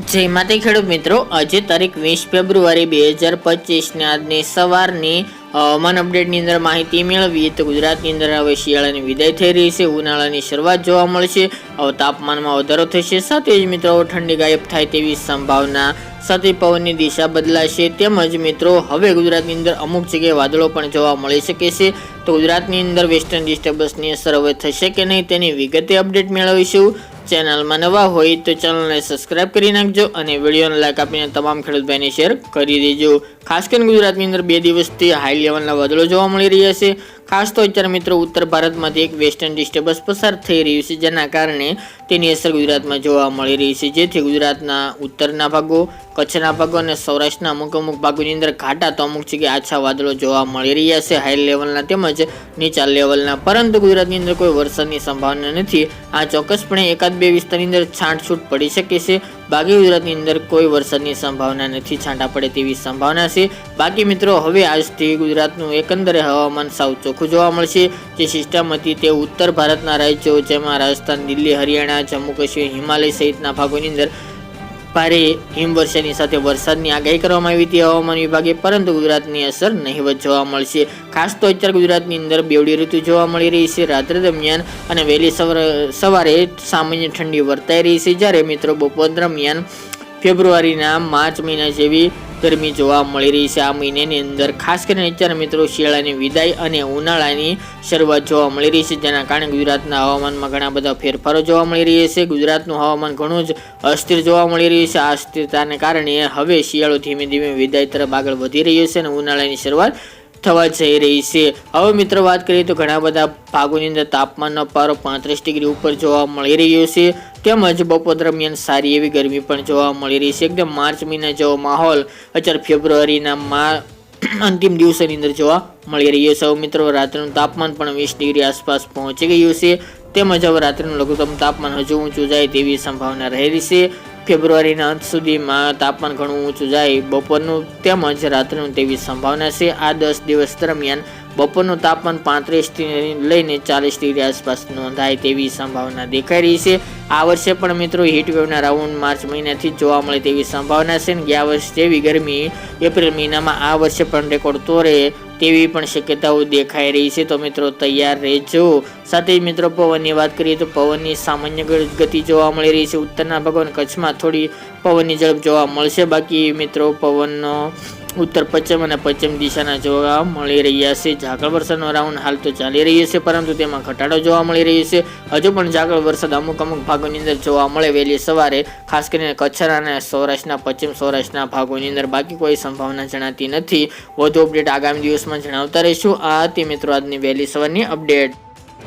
જય માતા ખેડૂત મિત્રો, આજે તારીખ 20 ફેબ્રુઆરી 2025 ને આજની સવારની હવામાન અપડેટની અંદર માહિતી મેળવીએ તો ગુજરાતની અંદર હવે શિયાળાની વિદાય થઈ રહી છે, ઉનાળાની શરૂઆત જોવા મળશે, હવે તાપમાનમાં વધારો થશે, સાથે જ મિત્રો ઠંડી ગાયબ થાય તેવી સંભાવના, સાથે પવનની દિશા બદલાશે, તેમજ મિત્રો હવે ગુજરાતની અંદર અમુક જગ્યાએ વાદળો પણ જોવા મળી શકે છે. તો ગુજરાતની અંદર વેસ્ટર્ન ડિસ્ટર્બન્સની અસર હવે થશે કે નહીં તેની વિગતે અપડેટ મેળવીશું. ચેનલમાં નવા હોય તો ચેનલને સબસ્ક્રાઇબ કરી નાખજો અને વિડીયોને લાઈક આપીને તમામ ખેડૂત ભાઈને શેર કરી દેજો. ખાસ કરીને ગુજરાતની અંદર 2 દિવસથી હાઈ લેવલના વાદળો જોવા મળી રહ્યા છે. ખાસ તો અત્યારે મિત્રો ઉત્તર ભારતમાંથી એક વેસ્ટર્ન ડિસ્ટર્બન્સ પસાર થઈ રહ્યું છે, જેના કારણે તેની અસર ગુજરાતમાં જોવા મળી રહી છે, જેથી ગુજરાતના ઉત્તરના ભાગો, કચ્છના ભાગો અને સૌરાષ્ટ્રના અમુક ભાગોની અંદર ઘાટા તો અમુક જગ્યાએ આછા વાદળો જોવા મળી રહ્યા છે, હાઈ લેવલના તેમજ નીચા લેવલના. પરંતુ ગુજરાતની અંદર કોઈ વરસાદની સંભાવના નથી. આ ચોક્કસપણે એકાદ બે વિસ્તારની અંદર છાંટછૂટ પડી શકે છે. બાકી ગુજરાતની અંદર કોઈ વરસાદની સંભાવના નથી, છાંટા પડે તેવી સંભાવના છે. બાકી મિત્રો હવે આજથી ગુજરાતનું એકંદરે હવામાન સાવ ચોખ્ખું જોવા મળશે. જે સિસ્ટમ હતી તે ઉત્તર ભારતના રાજ્યો જેમાં રાજસ્થાન, દિલ્હી, હરિયાણા, જમ્મુ કાશ્મીર, હિમાલય સહિતના ભાગોની અંદર ભારે હિમવર્ષાની સાથે વરસાદની આગાહી કરવામાં આવી હતી હવામાન વિભાગે, પરંતુ ગુજરાતની અસર નહિવત જોવા મળશે. ખાસ તો અત્યારે ગુજરાતની અંદર બેવડી ઋતુ જોવા મળી રહી છે. રાત્રે દરમિયાન અને વહેલી સવારે સામાન્ય ઠંડી વર્તાઈ રહી છે, જ્યારે મિત્રો બપોર દરમિયાન ફેબ્રુઆરીના માર્ચ મહિના જેવી ગરમી જોવા મળી રહી છે. આ મહિનાની અંદર ખાસ કરીને અત્યારે મિત્રો શિયાળાની વિદાય અને ઉનાળાની શરૂઆત જોવા મળી રહી છે, જેના કારણે ગુજરાતના હવામાનમાં ઘણા બધા ફેરફારો જોવા મળી રહ્યા છે. ગુજરાતનું હવામાન ઘણું જ અસ્થિર જોવા મળી રહ્યું છે. આ અસ્થિરતાને કારણે હવે શિયાળો ધીમે ધીમે વિદાય તરફ આગળ વધી રહ્યો છે અને ઉનાળાની શરૂઆત થવા જઈ રહી છે. હવે મિત્રો વાત કરીએ તો ઘણા બધા ભાગોની અંદર તાપમાનનો પારો 35 ડિગ્રી ઉપર જોવા મળી રહ્યો છે, તેમજ બપોર દરમિયાન સારી એવી ગરમી પણ જોવા મળી રહી છે. એકદમ માર્ચ મહિના જેવો માહોલ અત્યારે ફેબ્રુઆરીના અંતિમ દિવસોની અંદર જોવા મળી રહ્યો છે. મિત્રો રાત્રિનું તાપમાન પણ 20 ડિગ્રી આસપાસ પહોંચી ગયું છે, તેમજ હવે રાત્રિનું લઘુત્તમ તાપમાન હજુ ઊંચું જાય તેવી સંભાવના રહેલી છે. ફેબ્રુઆરીના અંત સુધીમાં તાપમાન ઘણું ઊંચું જાય બપોરનું તેમજ રાત્રિનું તેવી સંભાવના છે. આ 10 દિવસ દરમિયાન બપોરનું તાપમાન 35 થી લઈને 40 ડિગ્રી આસપાસ નોંધાય તેવી સંભાવના દેખાઈ રહી છે. આ વર્ષે પણ મિત્રો હીટવેવના રાઉન્ડ માર્ચ મહિનાથી જોવા મળે તેવી સંભાવના છે. ગયા વર્ષ જેવી ગરમી એપ્રિલ મહિનામાં આ વર્ષે પણ રેકોર્ડ તોડે તેવી પણ શક્યતાઓ દેખાઈ રહી છે. તો મિત્રો તૈયાર રહેજો. સાથે જ મિત્રો પવનની વાત કરીએ તો પવનની સામાન્ય ગતિ જોવા મળી રહી છે. ઉત્તરના ભાગો અને કચ્છમાં થોડી પવનની ઝડપ જોવા મળશે. બાકી મિત્રો પવનનો ઉત્તર પશ્ચિમ અને પશ્ચિમ દિશાના જોવા મળી રહ્યા છે. ઝાકળ વરસાદનો રાઉન્ડ હાલ તો ચાલી રહ્યો છે, પરંતુ તેમાં ઘટાડો જોવા મળી રહ્યો છે. હજુ પણ ઝાકળ વરસાદ અમુક ભાગોની અંદર જોવા મળે વહેલી સવારે, ખાસ કરીને કચ્છ અને સૌરાષ્ટ્રના પશ્ચિમ સૌરાષ્ટ્રના ભાગોની અંદર. બાકી કોઈ સંભાવના જણાતી નથી. વધુ અપડેટ આગામી દિવસમાં જણાવતા રહીશું. આ હતી મિત્રો આજની વહેલી સવારની અપડેટ.